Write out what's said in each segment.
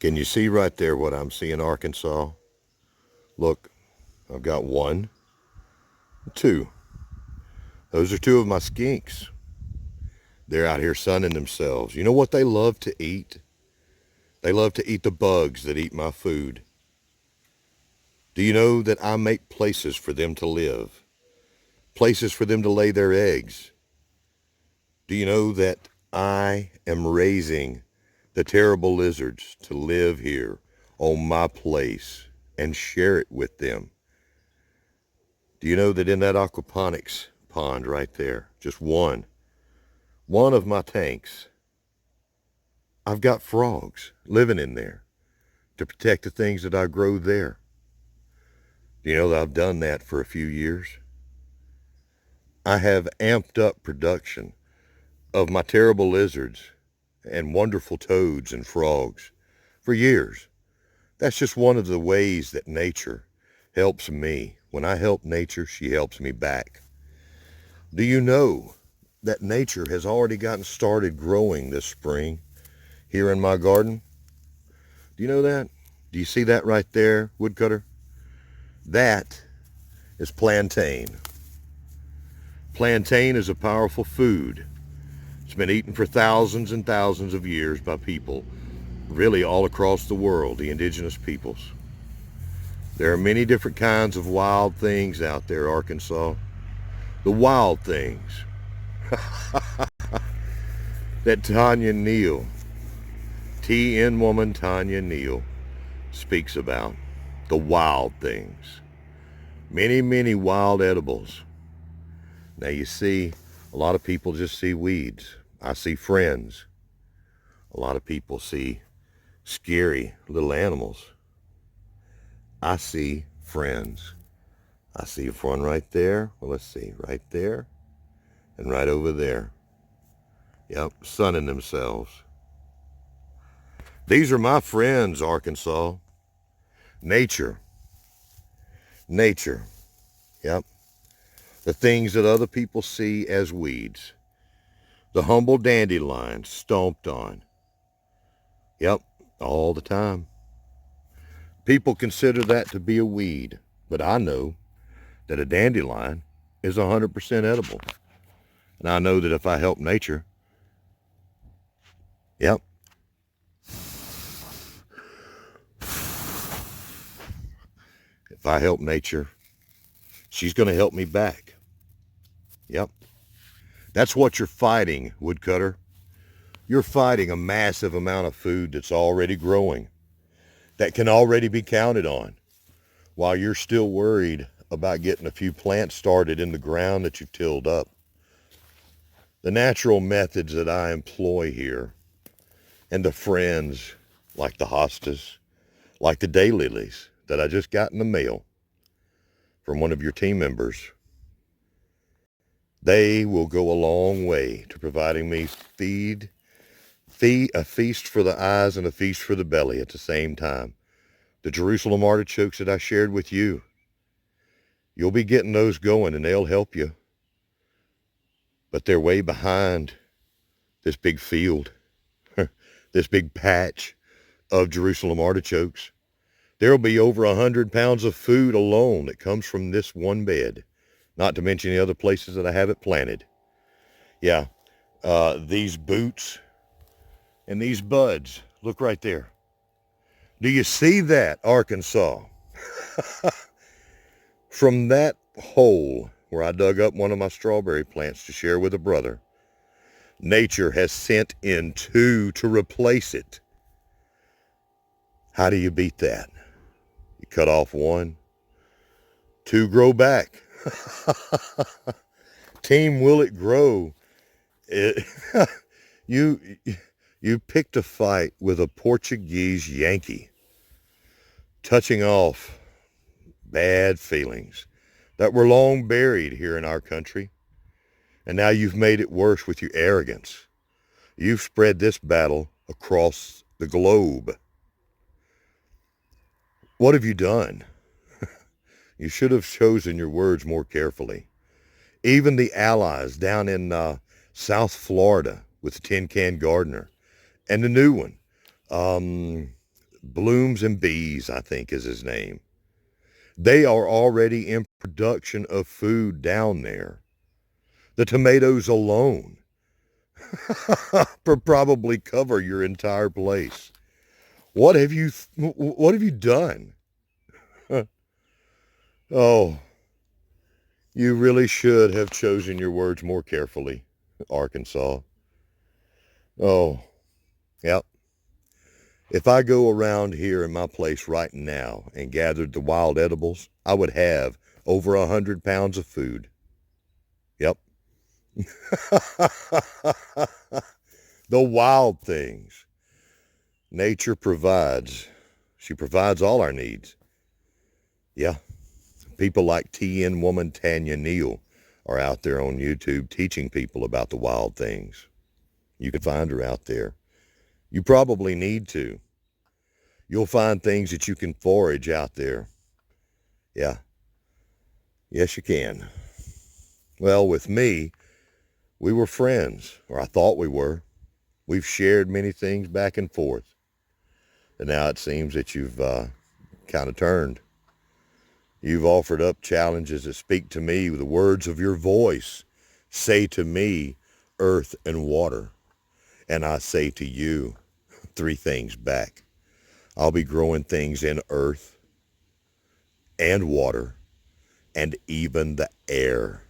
Can you see right there what I'm seeing, Arkansas? Look, I've got one, two. Those are two of my skinks. They're out here sunning themselves. You know what they love to eat? They love to eat the bugs that eat my food. Do you know that I make places for them to live? Places for them to lay their eggs? Do you know that I am raising the terrible lizards to live here on my place and share it with them? Do you know that in that aquaponics pond right there, just one of my tanks, I've got frogs living in there to protect the things that I grow there? Do you know that I've done that for a few years? I have amped up production of my terrible lizards and wonderful toads and frogs for years. That's just one of the ways that nature helps me. When I help nature, she helps me back. Do you know that nature has already gotten started growing this spring here in my garden? Do you know that? Do you see that right there, woodcutter? That is plantain. Plantain is a powerful food. It's been eaten for thousands and thousands of years by people, really all across the world, the indigenous peoples. There are many different kinds of wild things out there, Arkansas. The wild things that Tanya Neal, TN woman Tanya Neal, speaks about. The wild things. Many, many wild edibles. Now you see, a lot of people just see weeds. I see friends. A lot of people see scary little animals. I see friends. I see one right there. Well, let's see, right there and right over there. Yep, sunning themselves. These are my friends, Arkansas. Nature. Nature. Yep. The things that other people see as weeds. The humble dandelion stomped on. Yep, all the time. People consider that to be a weed, but I know that a dandelion is 100% edible. And I know that if I help nature, yep, if I help nature, she's going to help me back. Yep. That's what you're fighting, woodcutter. You're fighting a massive amount of food that's already growing, that can already be counted on, while you're still worried about getting a few plants started in the ground that you've tilled up. The natural methods that I employ here, and the friends like the hostas, like the daylilies that I just got in the mail from one of your team members, they will go a long way to providing me a feast for the eyes and a feast for the belly at the same time. The Jerusalem artichokes that I shared with you, you'll be getting those going and they'll help you. But they're way behind this big field, this big patch of Jerusalem artichokes. There'll be over 100 pounds of food alone that comes from this one bed, not to mention the other places that I have it planted. Yeah, these boots and these buds, look right there. Do you see that, Arkansas? From that hole where I dug up one of my strawberry plants to share with a brother, nature has sent in two to replace it. How do you beat that? You cut off one, two grow back. Team Will It Grow. You picked a fight with a Portuguese Yankee, touching off bad feelings that were long buried here in our country. And now you've made it worse with your arrogance. You've spread this battle across the globe. What have you done? You should have chosen your words more carefully. Even the allies down in South Florida with the Tin Can Gardener and the new one, Blooms and Bees, I think is his name. They are already in production of food down there. The tomatoes alone probably cover your entire place. What have you done? Oh, you really should have chosen your words more carefully, Arkansas. Oh, yep. If I go around here in my place right now and gathered the wild edibles, I would have over 100 pounds of food. Yep. The wild things. Nature provides. She provides all our needs. Yeah. People like TN woman Tanya Neal are out there on YouTube teaching people about the wild things. You can find her out there. You probably need to. You'll find things that you can forage out there. Yeah. Yes, you can. Well, with me, we were friends, or I thought we were. We've shared many things back and forth. And now it seems that you've kind of turned. You've offered up challenges that speak to me with the words of your voice. Say to me, earth and water. And I say to you, three things back. I'll be growing things in earth and water and even the air.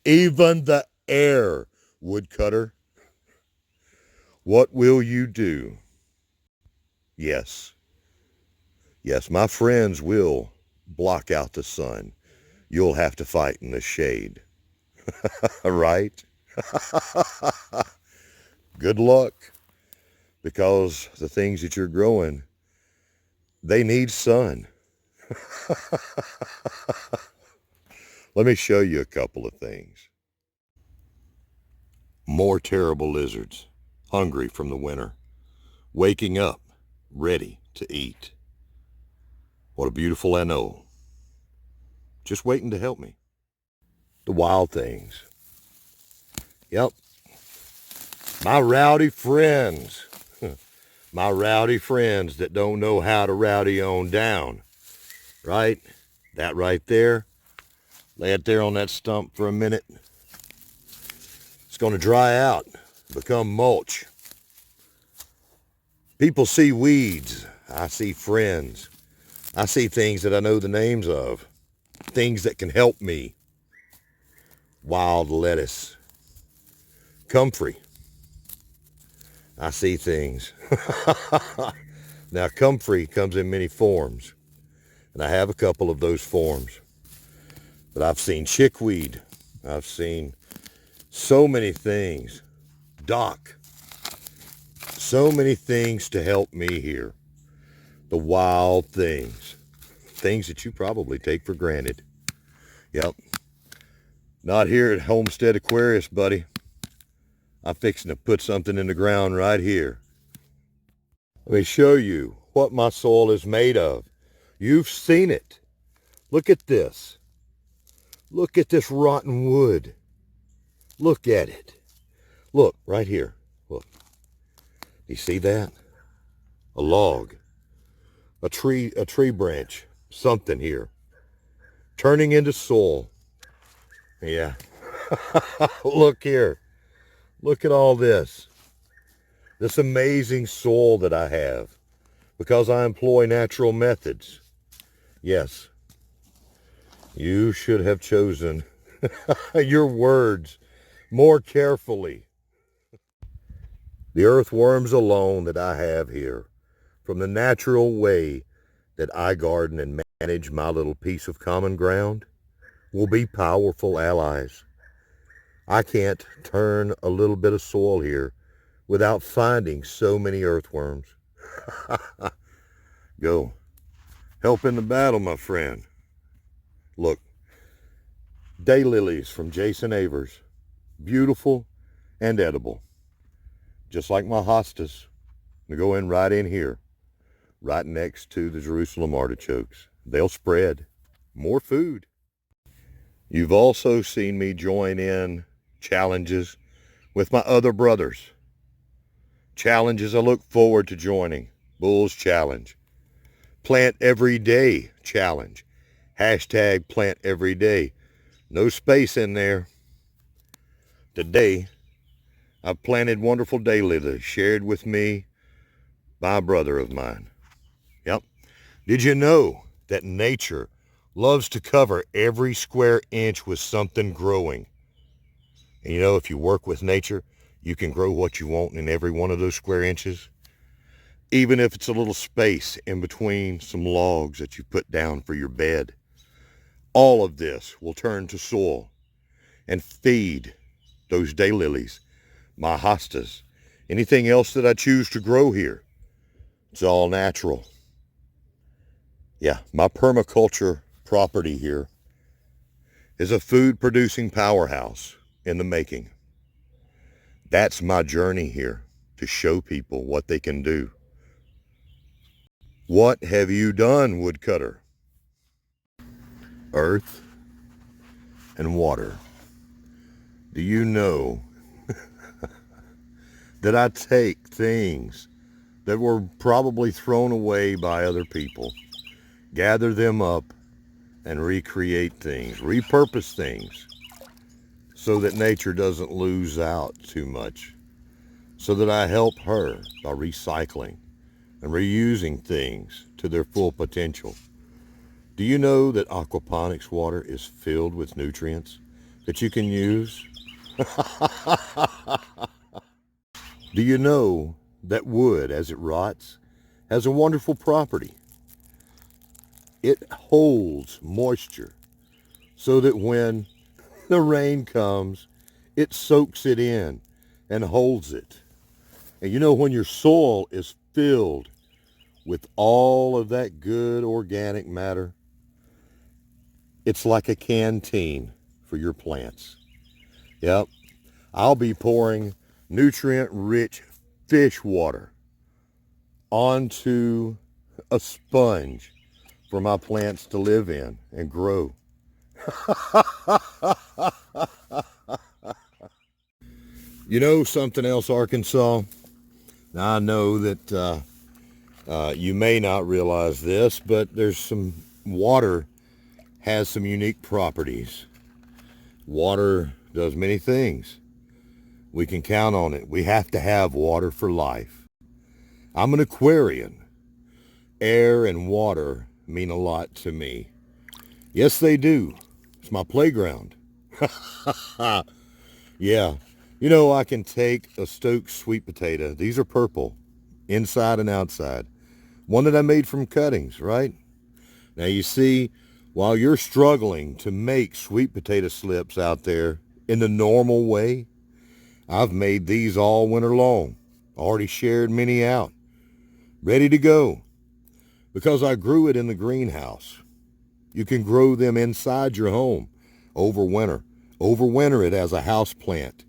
Even the air, woodcutter. What will you do? Yes. Yes, my friends will block out the sun. You'll have to fight in the shade. Right? Good luck, because the things that you're growing, they need sun. Let me show you a couple of things. More terrible lizards, hungry from the winter, waking up, ready to eat. What a beautiful animal, just waiting to help me. The wild things. Yep. My rowdy friends. My rowdy friends that don't know how to rowdy on down. Right? That right there. Lay it there on that stump for a minute. It's going to dry out, become mulch. People see weeds. I see friends. I see things that I know the names of. Things that can help me. Wild lettuce. Comfrey. I see things. Now, comfrey comes in many forms, and I have a couple of those forms. But I've seen chickweed. I've seen so many things. Dock. So many things to help me here. The wild things. Things that you probably take for granted. Yep. Not here at Homestead Aquarius, buddy. I'm fixing to put something in the ground right here. Let me show you what my soil is made of. You've seen it. Look at this. Look at this rotten wood. Look at it. Look, right here. Look. You see that? A log. A tree branch. Something here. Turning into soil. Yeah. Look here. Look at all this. This amazing soil that I have. Because I employ natural methods. Yes. You should have chosen your words more carefully. The earthworms alone that I have here, from the natural way that I garden and manage my little piece of common ground, will be powerful allies. I can't turn a little bit of soil here without finding so many earthworms. Go. Help in the battle, my friend. Look. Daylilies from Jason Avers. Beautiful and edible. Just like my hostas. They go in right in here. Right next to the Jerusalem artichokes. They'll spread. More food. You've also seen me join in challenges with my other brothers. Challenges I look forward to joining. Bulls Challenge. Plant Every Day Challenge. Hashtag plant every day. No space in there. Today, I've planted wonderful daylilies shared with me by a brother of mine. Yep. Did you know that nature loves to cover every square inch with something growing? And you know, if you work with nature, you can grow what you want in every one of those square inches. Even if it's a little space in between some logs that you put down for your bed. All of this will turn to soil and feed those daylilies, my hostas, anything else that I choose to grow here. It's all natural. Yeah, my permaculture property here is a food producing powerhouse in the making. That's my journey here, to show people what they can do. What have you done, woodcutter? Earth and water. Do you know that I take things that were probably thrown away by other people, gather them up, and recreate things, repurpose things, so that nature doesn't lose out too much, so that I help her by recycling and reusing things to their full potential. Do you know that aquaponics water is filled with nutrients that you can use? Do you know that wood, as it rots, has a wonderful property? It holds moisture so that when the rain comes, it soaks it in and holds it. And you know, when your soil is filled with all of that good organic matter, it's like a canteen for your plants. Yep, I'll be pouring nutrient-rich fish water onto a sponge for my plants to live in and grow. You know something else, Arkansas? Now, I know that you may not realize this, but there's some water has some unique properties. Water does many things. We can count on it. We have to have water for life. I'm an Aquarian. Air and water mean a lot to me. Yes, they do. It's my playground. Yeah. You know, I can take a Stoked sweet potato. These are purple, inside and outside. One that I made from cuttings, right? Now, you see, while you're struggling to make sweet potato slips out there in the normal way, I've made these all winter long. Already shared many out. Ready to go. Because I grew it in the greenhouse. You can grow them inside your home over winter. Overwinter it as a house plant.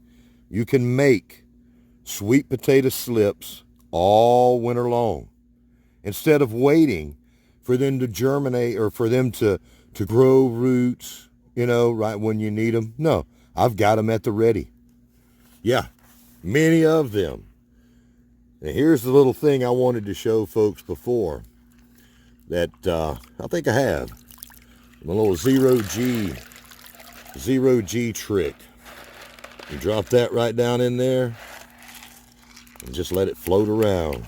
You can make sweet potato slips all winter long. Instead of waiting for them to germinate or for them to grow roots, you know, right when you need them. No, I've got them at the ready. Yeah, many of them. And here's the little thing I wanted to show folks before that I think I have. My little zero G trick. You drop that right down in there and just let it float around.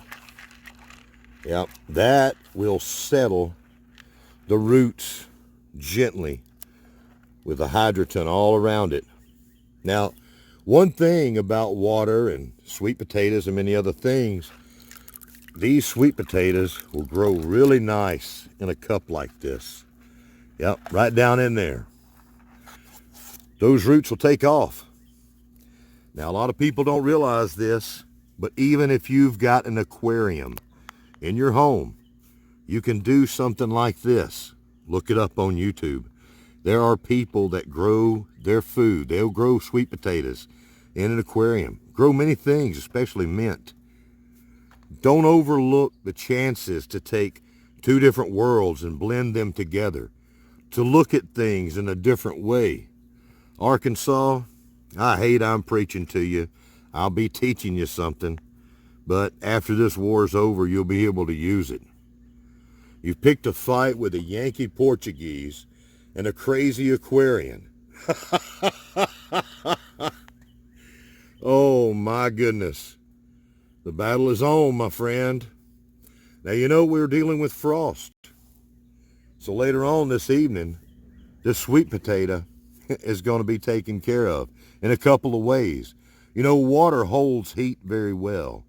Yep, that will settle the roots gently with the hydroton all around it. Now, one thing about water and sweet potatoes and many other things, these sweet potatoes will grow really nice in a cup like this. Yep, right down in there. Those roots will take off. Now, a lot of people don't realize this, but even if you've got an aquarium in your home, you can do something like this. Look it up on YouTube. There are people that grow their food. They'll grow sweet potatoes in an aquarium. Grow many things, especially mint. Don't overlook the chances to take two different worlds and blend them together, to look at things in a different way. Arkansas, I hate I'm preaching to you. I'll be teaching you something. but after this war's over, you'll be able to use it. You've picked a fight with a Yankee Portuguese and a crazy Aquarian. Oh my goodness. The battle is on, my friend. Now you know we're dealing with frost. So later on this evening, this sweet potato is going to be taken care of in a couple of ways. You know, water holds heat very well.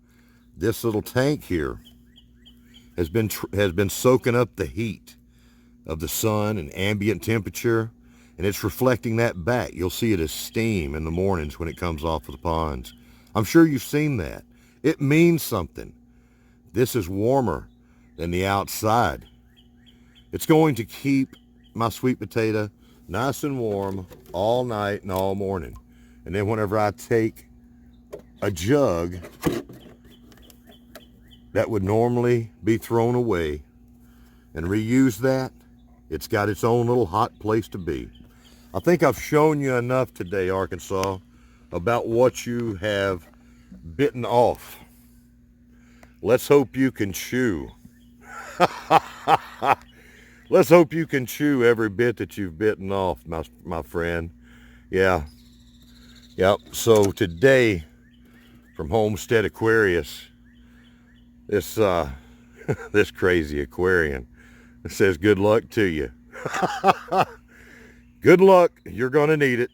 This little tank here has been soaking up the heat of the sun and ambient temperature, and it's reflecting that back. You'll see it as steam in the mornings when it comes off of the ponds. I'm sure you've seen that. It means something. This is warmer than the outside. It's going to keep my sweet potato nice and warm all night and all morning. And then whenever I take a jug that would normally be thrown away and reuse that, it's got its own little hot place to be. I think I've shown you enough today, Arkansas, about what you have bitten off. Let's hope you can chew. Let's hope you can chew every bit that you've bitten off, my friend. Yeah. Yep. So today, from Homestead Aquarius, this this crazy Aquarian says good luck to you. Good luck. You're going to need it.